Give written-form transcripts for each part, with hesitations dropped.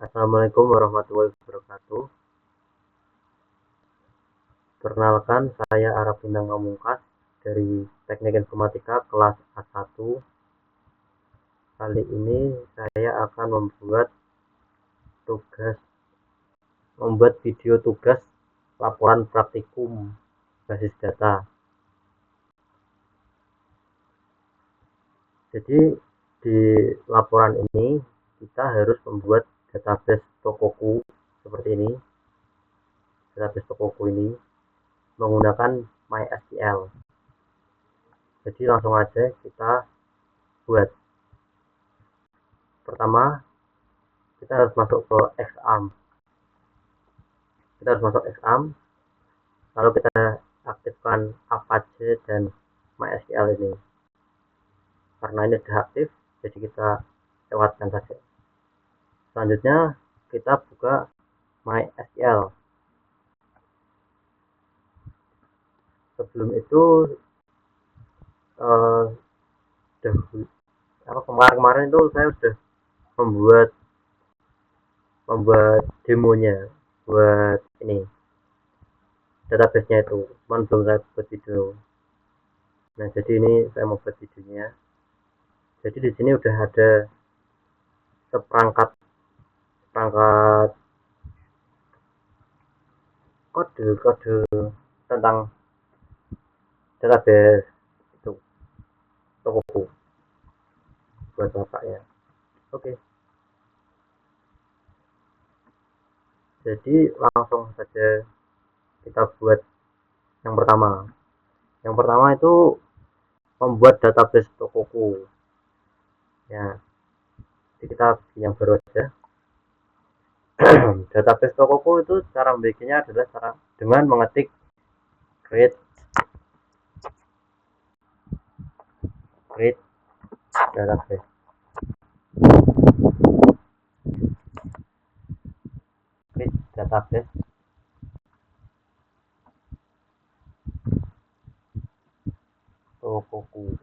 Assalamualaikum warahmatullahi wabarakatuh. Perkenalkan, saya Araf Bintang Pamungkas dari Teknik Informatika kelas A1. Kali ini saya akan membuat video tugas laporan praktikum basis data. Jadi di laporan ini kita harus membuat database Tokoku seperti ini. Database Tokoku ini menggunakan MySQL. Jadi langsung aja kita buat. Pertama, kita harus masuk ke Xampp. Lalu kita aktifkan Apache dan MySQL ini. Karena ini sudah aktif, jadi kita lewatkan saja. Selanjutnya kita buka MySQL. Sebelum itu kemarin itu saya sudah membuat demonya buat ini database-nya itu, cuman belum saya buat video. Nah, jadi ini saya mau buat videonya. Jadi di sini udah ada seperangkat kode-kode tentang database itu Tokoku buat bapaknya. Oke, jadi langsung saja kita buat yang pertama. Yang pertama itu membuat database Tokoku. Ya, jadi kita yang baru aja. Database Tokoku itu cara membuatnya adalah dengan mengetik create database. Create database Tokoku.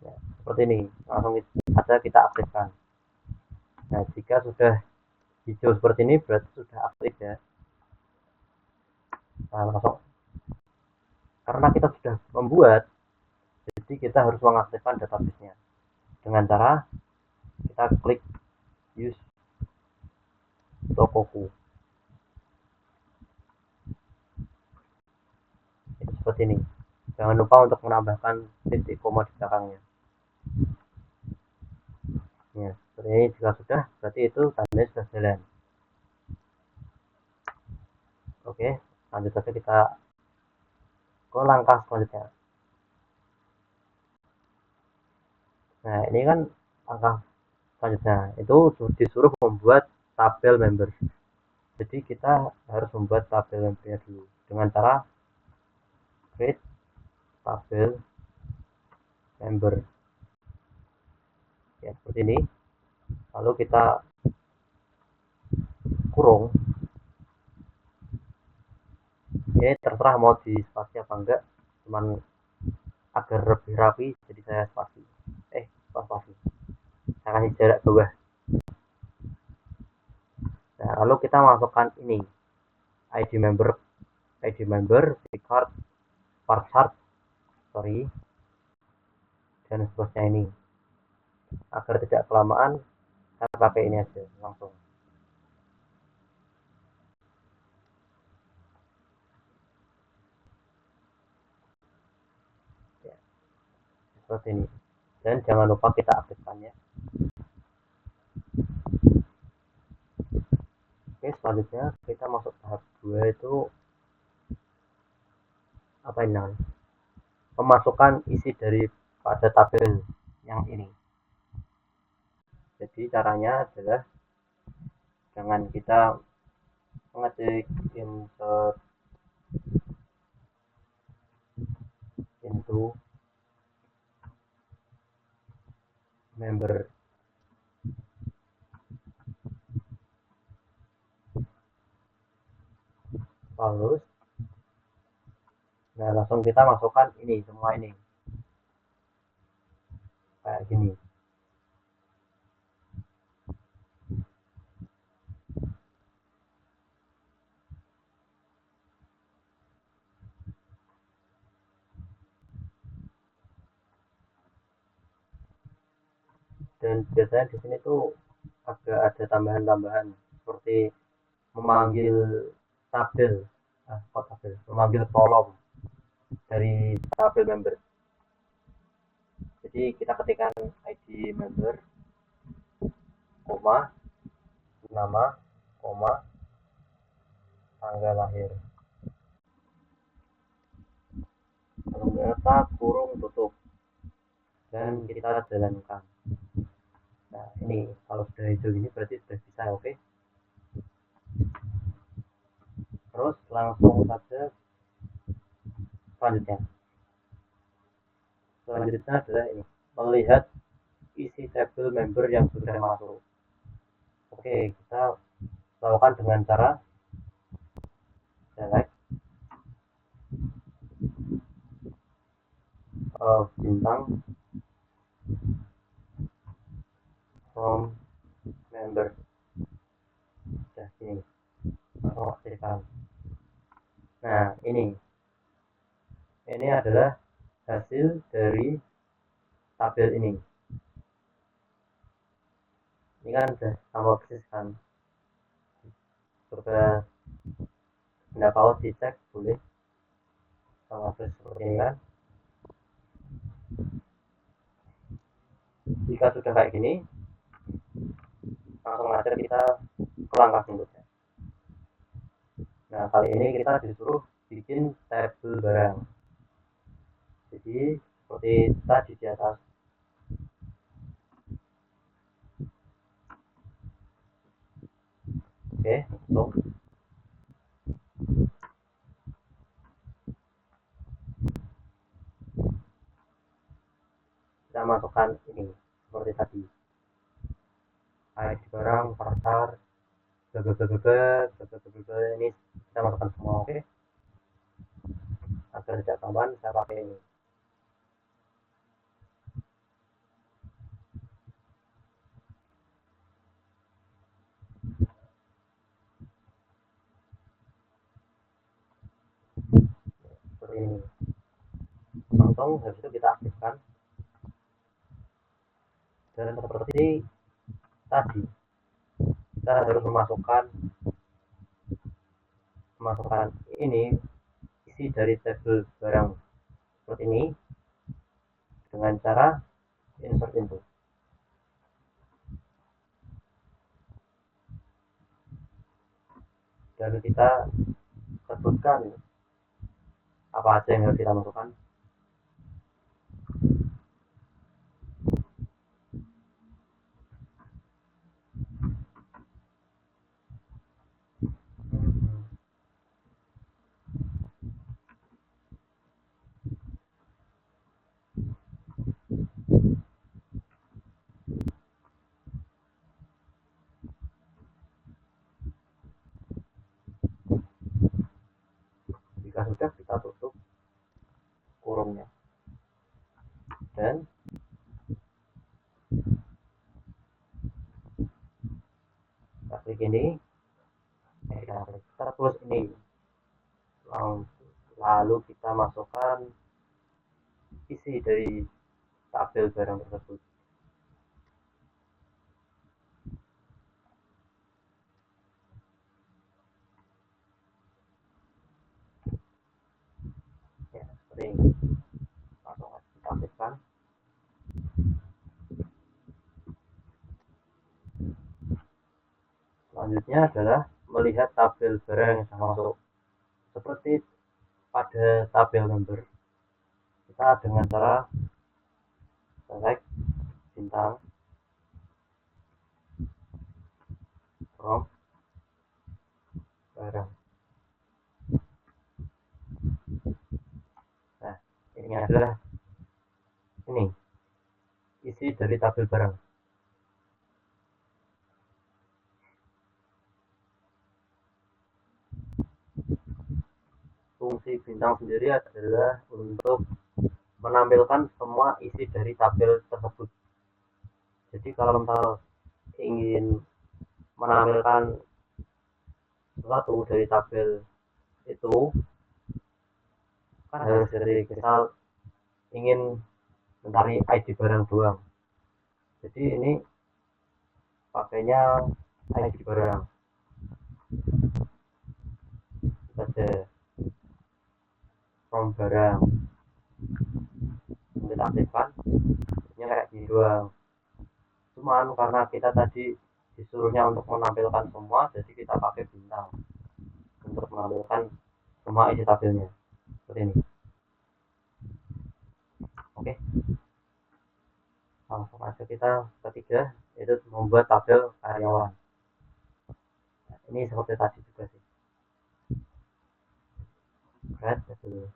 Ya, seperti ini. Langsung saja kita aktifkan. Nah, jika sudah hijau seperti ini berarti sudah aktif ya. Nah, langsung karena kita sudah membuat, jadi kita harus mengaktifkan database-nya dengan cara kita klik use Tokoku. Itu seperti ini. Jangan lupa untuk menambahkan titik koma di belakangnya. Ya, seperti ini. Jika sudah, berarti itu tandanya sudah jalan. Oke, lanjut saja kita ke langkah selanjutnya. Nah, ini kan langkah selanjutnya itu disuruh membuat tabel member. Jadi kita harus membuat tabel membernya dulu dengan cara create tabel member. Ya, seperti ini. Lalu kita kurung. Ini terserah mau di spasi apa enggak, cuman agar lebih rapi jadi saya spasi. Spasi. Saya kasih jarak bawah. Nah, lalu kita masukkan ini ID member, card, parchart, dan seterusnya ini. Agar tidak kelamaan, saya pakai ini aja langsung. Ya, seperti ini. Dan jangan lupa kita aktifkannya. Oke, selanjutnya kita masuk tahap 2 itu apa ini namanya? Memasukkan isi dari pada tabel yang ini. Jadi caranya adalah dengan kita mengetik insert into member. Lalu nah, langsung kita masukkan ini semua ini. kayak gini. Dan biasanya di sini tuh agak ada tambahan-tambahan seperti memanggil tabel, memanggil kolom dari tabel member. Jadi kita ketikkan ID member, koma, nama, koma, tanggal lahir, lalu data kurung tutup, dan kita jalankan. Nah ini kalau sudah hijau ini berarti sudah bisa, oke. Terus langsung saja selanjutnya adalah ini, melihat isi tabel member yang sudah masuk. Oke, kita lakukan dengan cara select bintang from member. Nah ini langsung aktifkan. Nah ini adalah hasil dari tabel ini kan sudah sama persis kan. Coba tidak mau dicek boleh sama persis seperti ini kan. Jika sudah kayak gini, langsung aja kita ke langkah berikutnya. Nah kali ini kita disuruh bikin tabel barang. Jadi seperti tadi di atas. Oke, untuk kita masukkan ini seperti tadi. ID barang, pasar, ini kita masukkan semua, oke. Agar tidak tambahan saya pakai ini. Seperti ini. Langsung habis itu kita aktifkan. Dan seperti tadi kita harus memasukkan ini isi dari tabel barang seperti ini dengan cara insert input. Dan kita sebutkan apa aja yang harus kita masukkan. Jika sudah, kita tutup kurungnya dan kita klik ini, kita tulis ini, lalu kita masukkan isi dari tabel barang tersebut. Ya, seperti ini. Langsung kita aktifkan. Selanjutnya adalah melihat tabel barang yang sudah masuk. Seperti pada tabel member, kita dengan cara select bintang from barang. Nah ini adalah ini isi dari tabel barang. Fungsi bintang sendiri adalah untuk menampilkan semua isi dari tabel tersebut. Jadi kalau misal ingin menampilkan sesuatu dari tabel itu kan harus dari misal ingin mencari ID barang doang, jadi ini pakainya ID barang saja, from barang kita aktifkan ini kayak gini doang. Cuman karena kita tadi disuruhnya untuk menampilkan semua, jadi kita pakai bintang untuk menampilkan semua isi tabelnya seperti ini. Oke, langsung aja kita ketiga, itu membuat tabel karyawan. Ini seperti tadi juga sih, berat itu.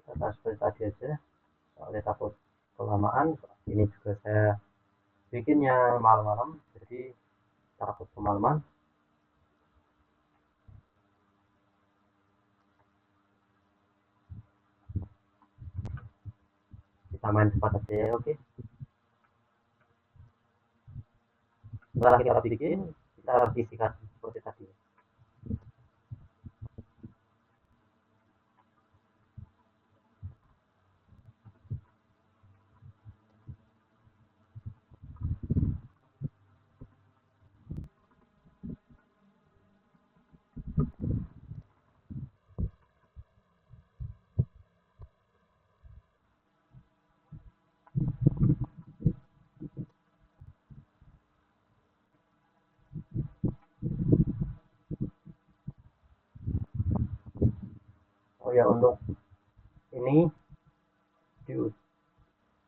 Kita seperti tadi aja, soalnya takut kelamaan. Ini juga saya bikinnya malam-malam, jadi takut kemalaman. Kita main cepat aja ya. Oke, setelah kita bikin, kita revisikan seperti tadi. Oh ya, untuk ini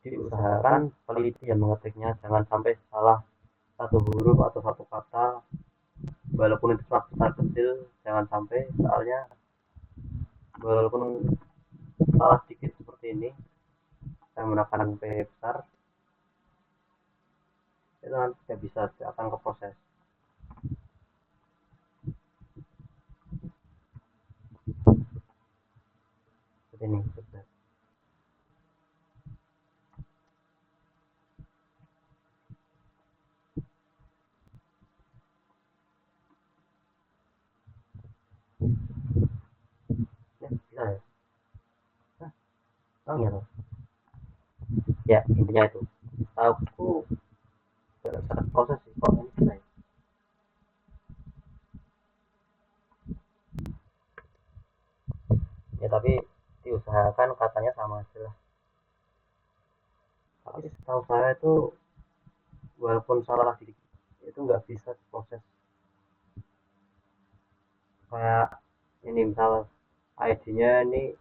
diusahakan teliti yang mengetiknya, jangan sampai salah satu huruf atau satu kata, walaupun itu cuma besar kecil, jangan sampai. Soalnya walaupun salah sedikit seperti ini, saya menggunakan P besar, itu nanti tidak bisa akan ke proses seperti ini. Ya, bisa ya. Oh iya loh. Ya, intinya itu. Aku sangat proses sih kok ini bisa ya. Ya tapi diusahakan katanya sama aja lah. Tapi setahu saya itu walaupun salah sedikit itu nggak bisa proses. Kayak ini misal ID-nya ini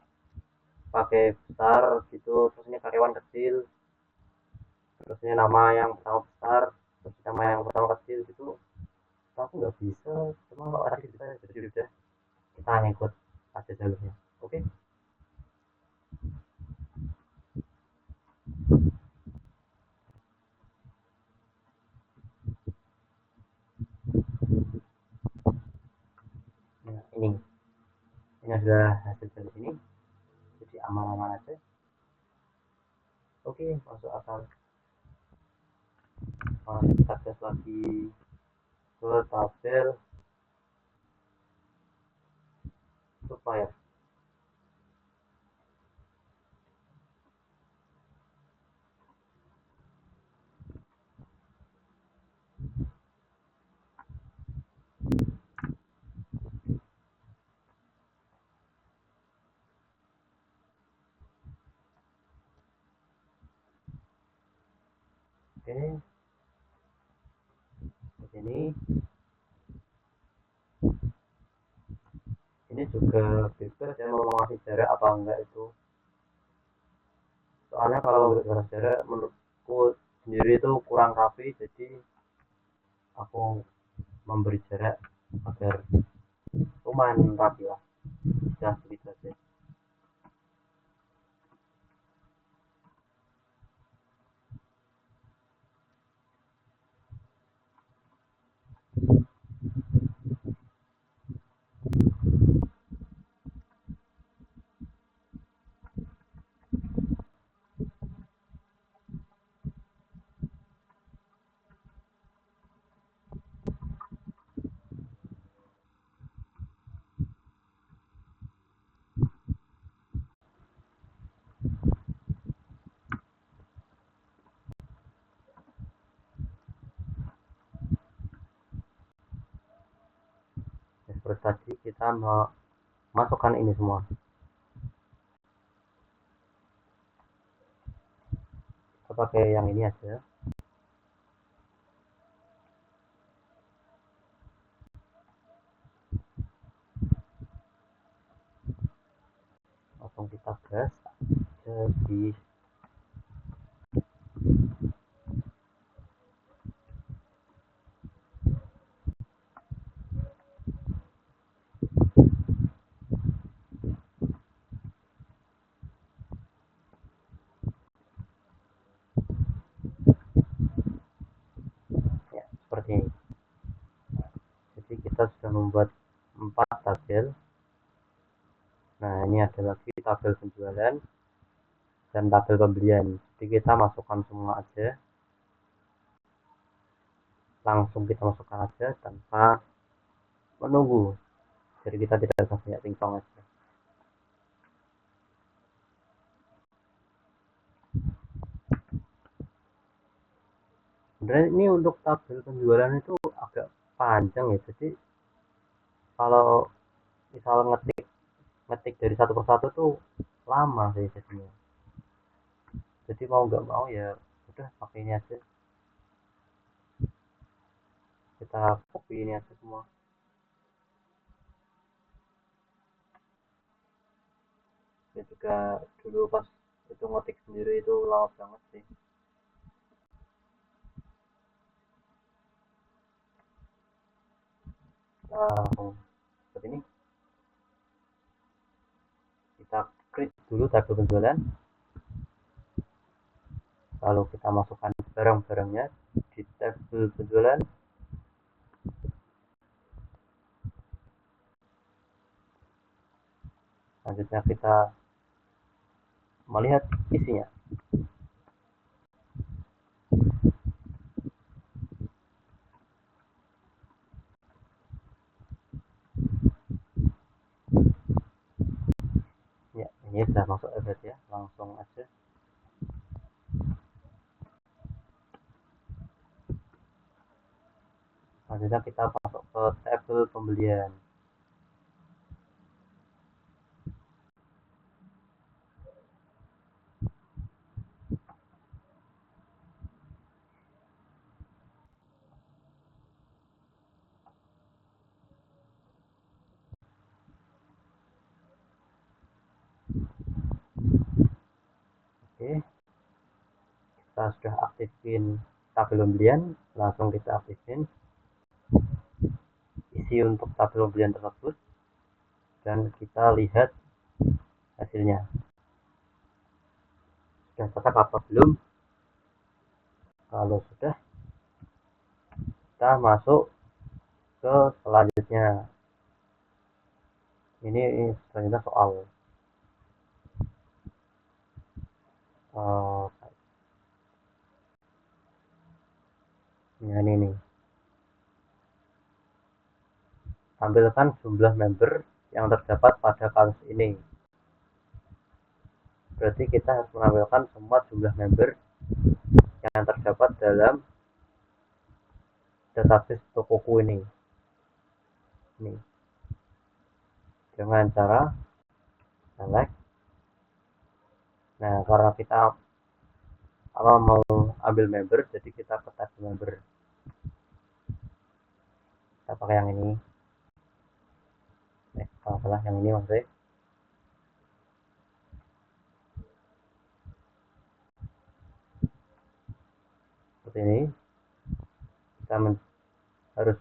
pakai besar gitu, terus ini karyawan kecil, terus ini nama yang pertama besar, terus nama yang pertama kecil gitu. Aku nggak bisa, cuma kalau tadi bisa, jadi udah kita ngikut aja jalurnya. Oke. Nah, ini adalah hasil dari sini, jadi aman-aman aja. Oke, masuk akal. Kita tes lagi ke tabel supaya oke. Ini juga bebas ya mau ngasih jarak apa enggak itu. Soalnya kalau nggak jelas jarak menurutku sendiri itu kurang rapi, jadi aku memberi jarak agar lumayan rapi lah. Sudah begitu aja. Terus tadi kita memasukkan ini semua. Kita pakai yang ini aja. Langsung kita gas. Jadi ya, seperti ini. Jadi kita sudah membuat 4 tabel. Nah, ini ada lagi tabel penjualan dan tabel pembelian. Jadi kita masukkan semua aja. Langsung kita masukkan aja tanpa menunggu. Jadi kita tidak usah banyak pingpong aja. Sebenarnya ini untuk tabel penjualan itu agak panjang ya. Jadi kalau misal ngetik dari satu persatu tuh lama sih jadinya. Jadi mau nggak mau ya udah pakai ini aja. Kita copy ini aja semua. Ya juga dulu pas itu ngetik sendiri itu lama banget sih. Langsung seperti ini. Kita klik dulu tabel penjualan. Lalu kita masukkan barang-barangnya di tabel penjualan. Selanjutnya kita melihat isinya. Ya, ini sudah masuk berarti ya, langsung aja. Selanjutnya kita masuk ke tabel pembelian. Oke, kita sudah aktifin tabel pembelian, langsung kita aktifin isi untuk tabel pembelian tersebut dan kita lihat hasilnya. Sudah cocok apa belum? Kalau sudah, kita masuk ke selanjutnya. Ini selanjutnya soal ini nih. Tampilkan jumlah member yang terdapat pada kasus ini. Berarti kita harus menampilkan semua jumlah member yang terdapat dalam database tokoku ini. Ini dengan cara select. Nah, karena kita mau ambil member, jadi kita ke tab member. Kita pakai yang ini. Kalau salah yang ini maksudnya. Seperti ini. Kita harus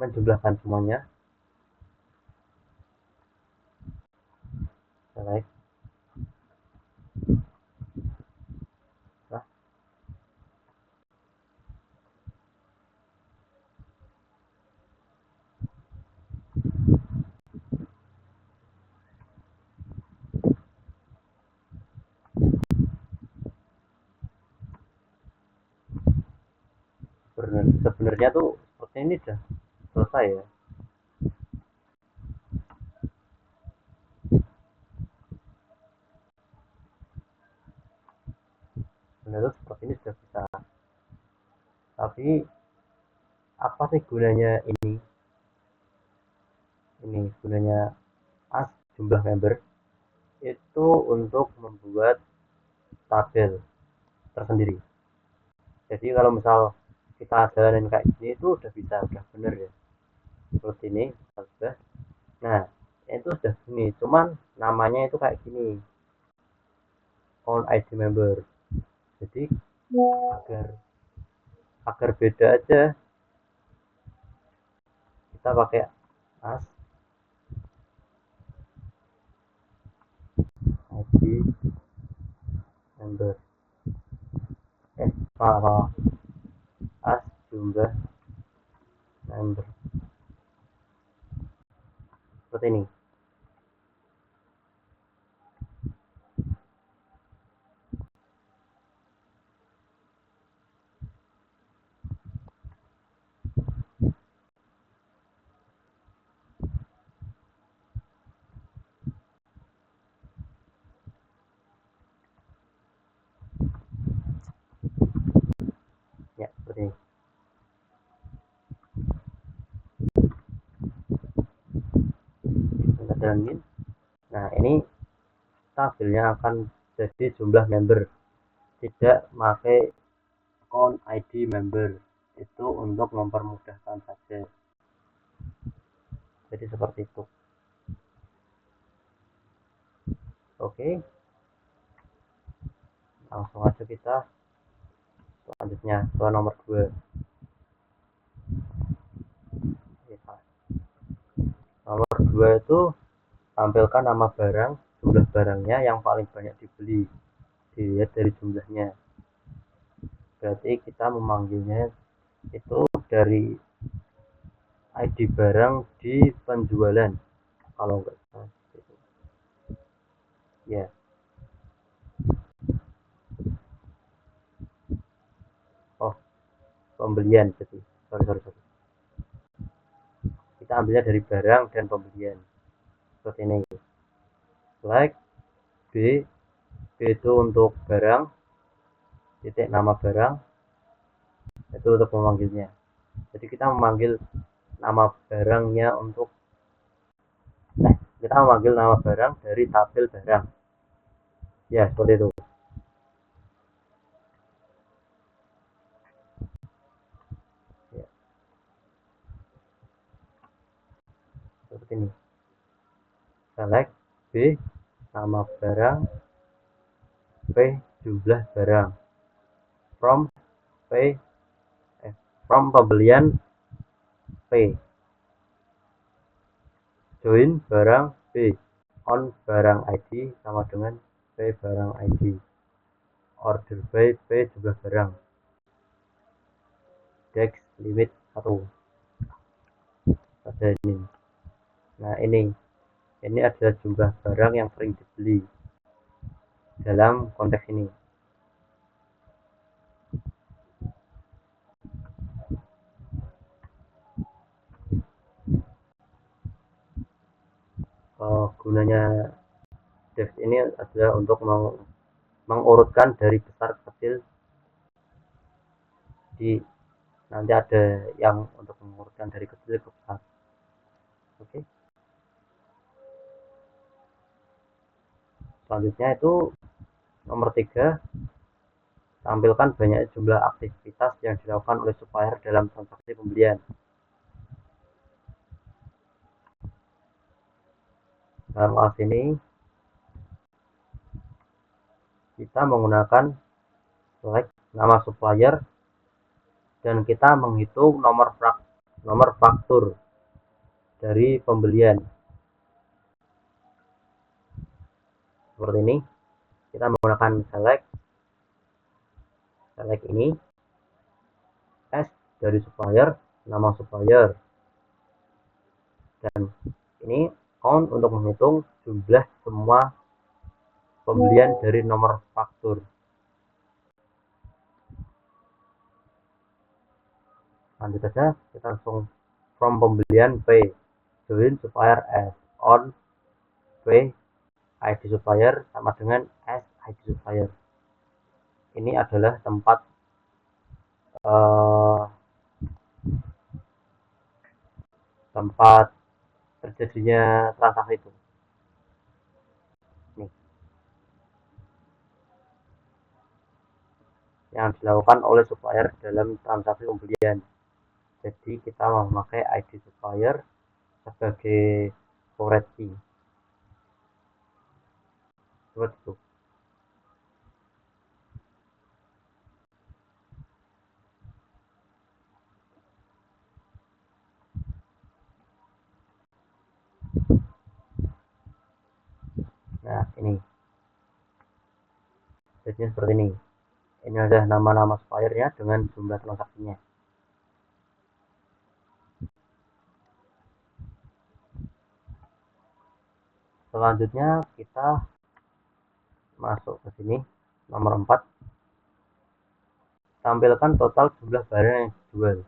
menjumlahkan semuanya. Select. Nah, sebenarnya tuh seperti ini sudah selesai ya. Sebenarnya seperti ini sudah bisa. Tapi apa sih gunanya ini? ini gunanya as jumlah member itu untuk membuat tabel tersendiri. Jadi kalau misal kita jalanin kayak gini itu udah bisa, udah bener ya, seperti ini sudah. Nah itu sudah gini, cuman namanya itu kayak gini, on ID member. Jadi agar beda aja kita pakai as ID member, salah, as jumlah member seperti ini. Ya seperti ini. Kita jalanin. Nah ini tabelnya akan jadi jumlah member, tidak pakai on ID member, itu untuk mempermudahkan saja. Jadi seperti itu. Oke, langsung aja kita selanjutnya ke nomor 2. Nomor 2 itu tampilkan nama barang, jumlah barangnya yang paling banyak dibeli, dilihat dari jumlahnya. Berarti kita memanggilnya itu dari ID barang di penjualan, kalau enggak salah gitu. Ya, oh pembelian, jadi sorry, kita ambilnya dari barang dan pembelian seperti ini. Like B itu untuk barang, titik nama barang, itu untuk memanggilnya. Jadi kita memanggil nama barangnya untuk kita memanggil nama barang dari tabel barang. Ya seperti itu. Ya, seperti ini. Select B nama barang, P jumlah barang, from P from pembelian P, join barang B, on barang ID sama dengan P barang ID, order by P jumlah barang, dex limit 1 pada ini. Nah ini adalah jumlah barang yang sering dibeli dalam konteks ini. Gunanya dev ini adalah untuk mengurutkan dari besar ke kecil. Di nanti ada yang untuk mengurutkan dari kecil ke besar. Oke. Selanjutnya itu nomor 3, tampilkan banyak jumlah aktivitas yang dilakukan oleh supplier dalam transaksi pembelian. Dalam kelas ini kita menggunakan select nama supplier dan kita menghitung nomor faktur dari pembelian. Seperti ini, kita menggunakan select ini S dari supplier, nama supplier, dan ini count untuk menghitung jumlah semua pembelian dari nomor faktur. Lanjut saja, kita langsung from pembelian P, join supplier S, on P ID supplier sama dengan S ID supplier. Ini adalah tempat terjadinya transaksi itu. Nih, yang dilakukan oleh supplier dalam transaksi pembelian. Jadi kita memakai ID supplier sebagai storage key. Seperti itu. Nah, ini. Jadinya seperti ini. Ini adalah nama-nama suppliernya dengan jumlah transaksinya. Selanjutnya kita masuk ke sini, nomor 4. Tampilkan total jumlah barang yang dijual.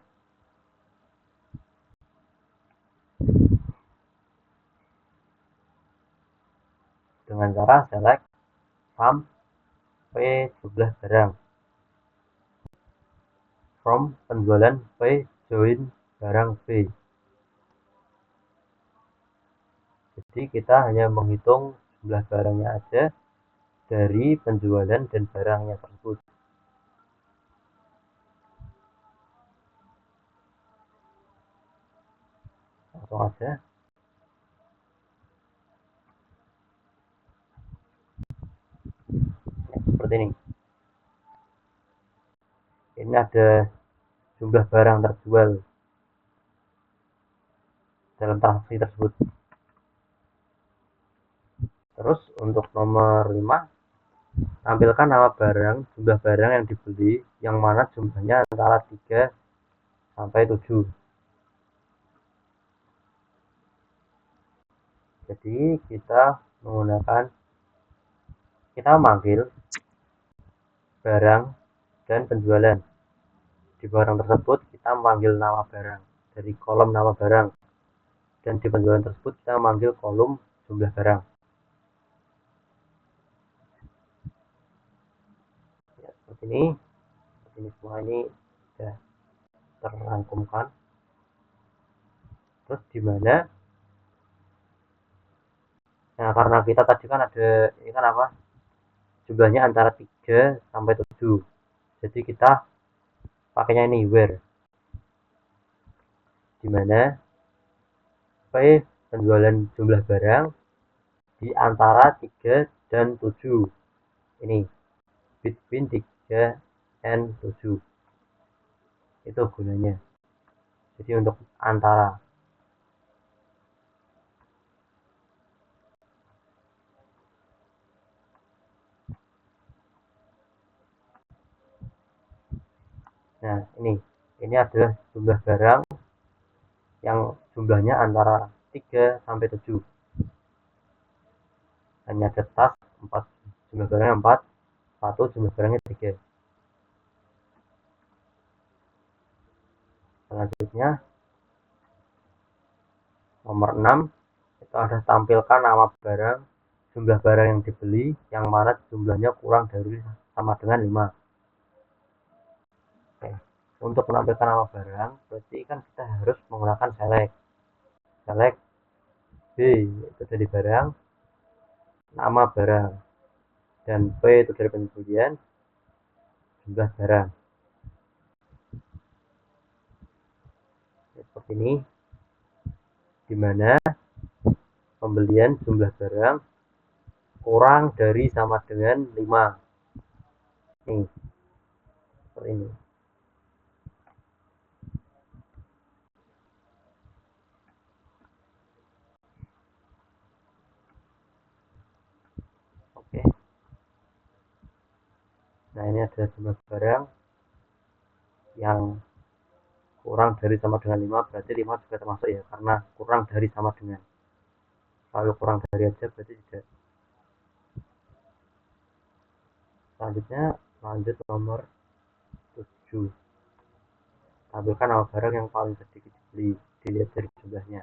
Dengan cara select from P jumlah barang, from penjualan P join barang B. Jadi kita hanya menghitung jumlah barangnya aja dari penjualan dan barangnya tersebut. Langsung aja. Seperti ini. Ini ada jumlah barang terjual dalam transaksi tersebut. Terus untuk nomor 5, tampilkan nama barang, jumlah barang yang dibeli yang mana jumlahnya antara 3 sampai 7. Jadi kita memanggil barang dan penjualan. Di barang tersebut kita memanggil nama barang dari kolom nama barang, dan di penjualan tersebut kita memanggil kolom jumlah barang. Ya, seperti ini semua ini sudah terangkumkan. Terus di mana, nah karena kita tadi kan ada ini kan apa, jumlahnya antara 3 sampai 7, jadi kita pakainya ini where, dimana P penjualan jumlah barang di antara 3 dan 7, ini between 3 and 7, itu gunanya. Jadi untuk antara. Nah, ini adalah jumlah barang yang jumlahnya antara 3 sampai 7. Hanya ada tas 4, jumlah barangnya 4, 1 jumlah barangnya 3. Selanjutnya nomor 6, itu ada tampilkan nama barang, jumlah barang yang dibeli yang mana jumlahnya kurang dari sama dengan 5. Oke. Untuk menampilkan nama barang berarti kan kita harus menggunakan select B itu dari barang, nama barang, dan P itu dari penjualan, jumlah barang. Seperti ini, dimana pembelian jumlah barang kurang dari sama dengan 5. Nih, seperti ini. Oke. Nah, ini ada jumlah barang yang kurang dari sama dengan 5, berarti 5 juga termasuk ya, karena kurang dari sama dengan. Kalau kurang dari aja berarti tidak. Selanjutnya lanjut nomor 7. Tampilkan nama barang yang paling sedikit dibeli, dilihat dari jumlahnya.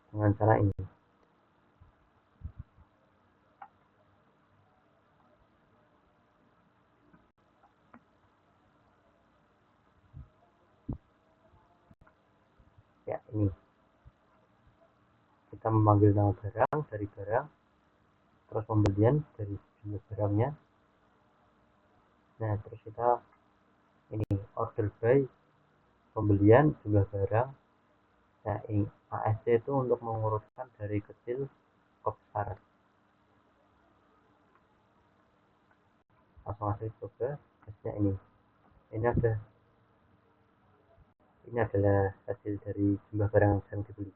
Dengan cara ini. kayak ini, kita memanggil nama barang dari barang, terus pembelian dari jumlah barangnya. Nah terus kita ini order by pembelian jumlah barang. Nah ini ASC itu untuk mengurutkan dari kecil ke besar. Langsung aja coba hasilnya ini adalah hasil dari jumlah barang yang sedang dibeli.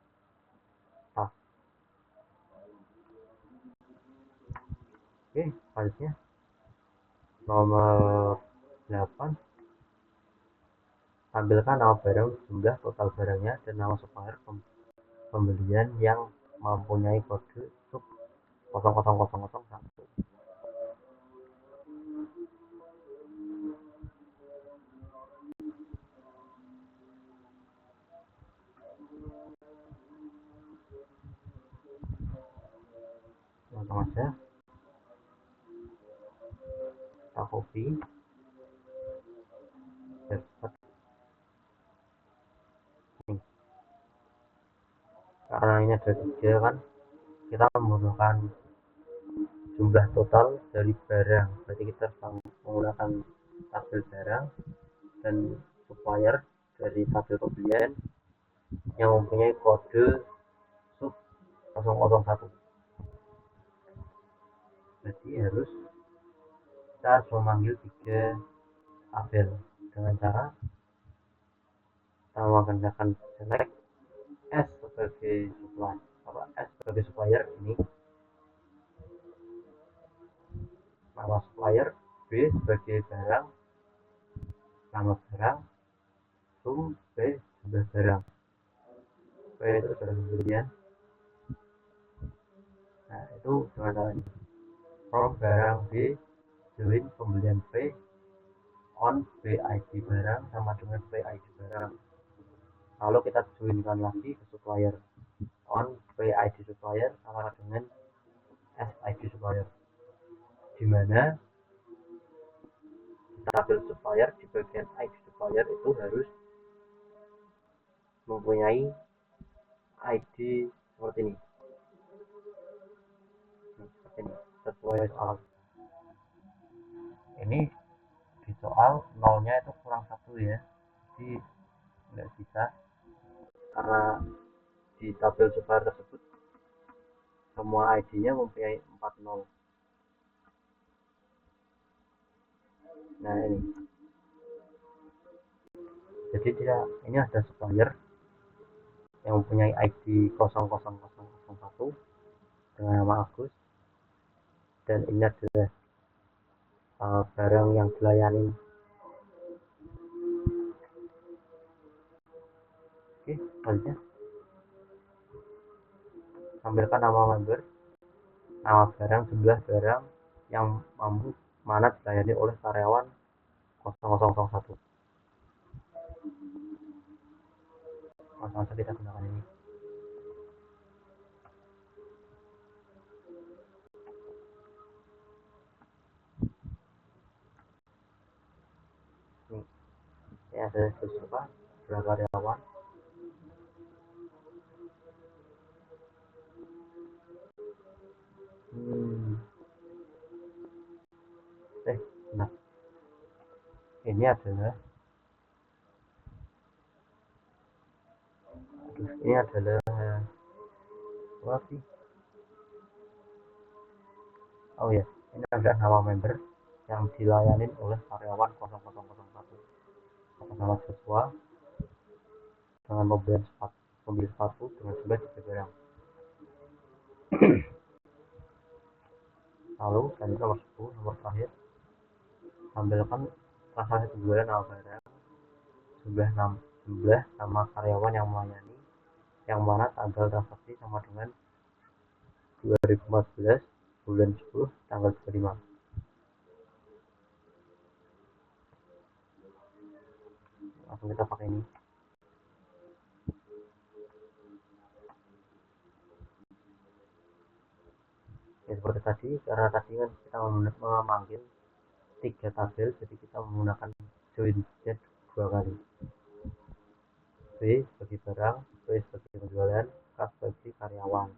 Oke, selanjutnya nomor 8, tampilkan nama barang, jumlah total barangnya, dan nama supplier pembelian yang mempunyai kode sub 00001. Langsung aja kita copy, dapat nih. Karena ini ada 3 kan, kita membutuhkan jumlah total dari barang, berarti kita harus menggunakan tabel barang dan supplier dari tabel pembelian yang mempunyai kode sub 001. Berarti harus kita harus memanggil 3 tabel dengan cara kita menggunakan select S sebagai supplier ini, nama supplier, B sebagai barang, nama barang, sum B jumlah barang, B itu sudah pembelian. Nah itu dengan cara ini, from barang B join pembelian B on BID barang sama dengan BID barang. Lalu kita joinkan lagi ke supplier, on BID supplier sama dengan SID supplier, dimana tabel supplier di bagian ID supplier itu harus mempunyai ID seperti ini, sesuai soal. Ini di soal nolnya itu kurang 1 ya, jadi nggak bisa karena di tabel supplier tersebut semua ID-nya mempunyai 4 nol. Nah ini, jadi ini ada supplier yang mempunyai ID 00001 dengan nama Agus, dan ini adalah barang yang dilayani. Oke, selanjutnya tampilkan nama member, nama barang, jumlah barang yang mana dilayani oleh karyawan 0001. Langsung kita gunakan ini. Ini ada berapa karyawan. Nah ini adalah apa sih? Oh ya, ini adalah nama member yang dilayani oleh karyawan 0001 atas nama Joshua dengan pembelian sepatu dengan jumlah 3 barang. Lalu lanjut nomor 10, nomor terakhir, tampilkan transaksi penjualan nama barang, jumlah nama karyawan yang melayani, yang mana tanggal transaksi sama dengan 2014 bulan 10 tanggal 25. Langsung kita pakai ini. Ya seperti tadi, karena tadi kan kita memanggil 3 tabel, jadi kita menggunakan join Z 2 kali. B sebagai barang, B sebagai penjualan, K sebagai karyawan.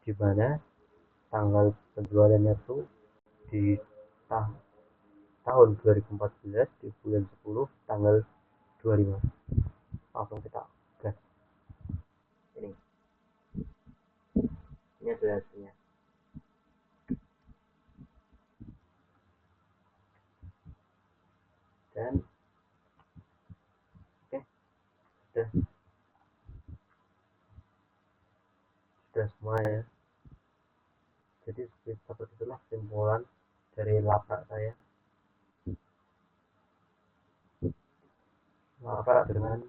Di mana tanggal penjualannya tuh di tahun 2014 di bulan 10 tanggal 25. Langsung kita gas. Ini adalah hasilnya. Dan sudah semua ya. Jadi seperti itulah kesimpulan dari laprak saya. Laprak dengan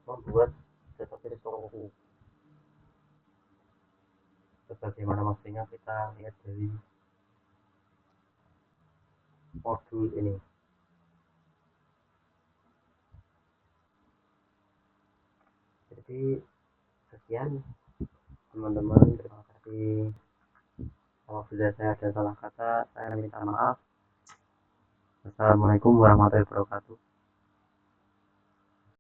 membuat data risikoku. Sebagaimana maksudnya kita lihat dari modul ini. Jadi sekian teman-teman, terima kasih. Kalau sudah saya ada salah kata, saya minta maaf. Assalamualaikum warahmatullahi wabarakatuh.